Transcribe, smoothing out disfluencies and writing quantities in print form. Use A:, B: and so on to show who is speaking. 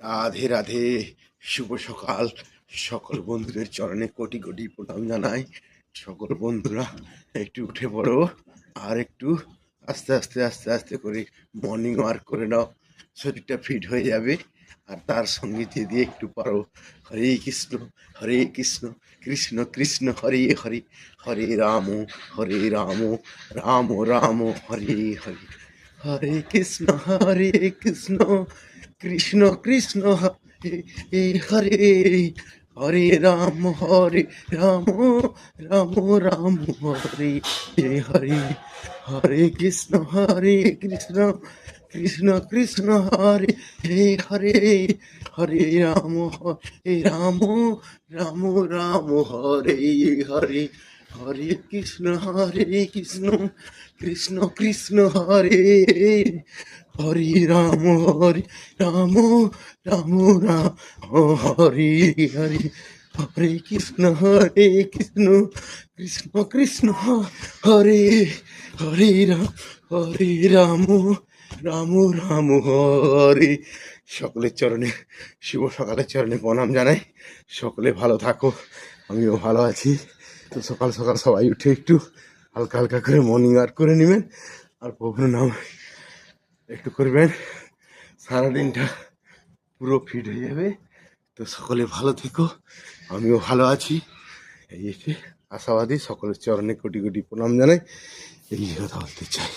A: রাধে রাধে, শুভ সকাল। সকল বন্ধুদের চরণে কোটি কোটি প্রণাম জানাই। সকল বন্ধুরা একটু উঠে পড়ো, আর একটু আস্তে আস্তে আস্তে আস্তে করে মর্নিং ওয়ার্ক করে নাও, শরীরটা ফিট হয়ে যাবে। আর তার সঙ্গে যদি একটু পারো হরে কৃষ্ণ, হরে কৃষ্ণ, কৃষ্ণ কৃষ্ণ হরে হরে, হরে রাম, হরে রাম, রাম রাম হরে হরে, হরে কৃষ্ণ, হরে কৃষ্ণ, কৃষ্ণ কৃষ্ণ হরে হরে, হরে রাম, হরে রাম, রাম রাম হরে হরে, হরে কৃষ্ণ, হরে কৃষ্ণ, কৃষ্ণ কৃষ্ণ হরে হরে, হরে রাম, হরে রাম, রাম রাম হরে হরে, হরে কৃষ্ণ, হরে কৃষ্ণ, কৃষ্ণ কৃষ্ণ হরে হরে রাম, হরে রাম, রাম রাম হরে হরে, হরে কৃষ্ণ, হরে কৃষ্ণ, কৃষ্ণ কৃষ্ণ হরে হরে রাম, হরে রাম, রাম রাম হরে। সকলের চরণে, শুভ সকালের চরণে প্রণাম জানাই। সকলে ভালো থাকো, আমিও ভালো আছি। তো সকাল সকাল সবাই উঠে একটু হালকা হালকা করে মর্নিং ওয়ার্ক করে নেবেন, আর প্রভুর নাম একটু করবেন, সারাদিনটা পুরো ফিট হয়ে যাবে। তো সকলে ভালো থেকো, আমিও ভালো আছি। এই এসে আশাবাদী, সকলের চরণে কোটি কোটি প্রণাম জানাই, এই কথা বলতে চাই।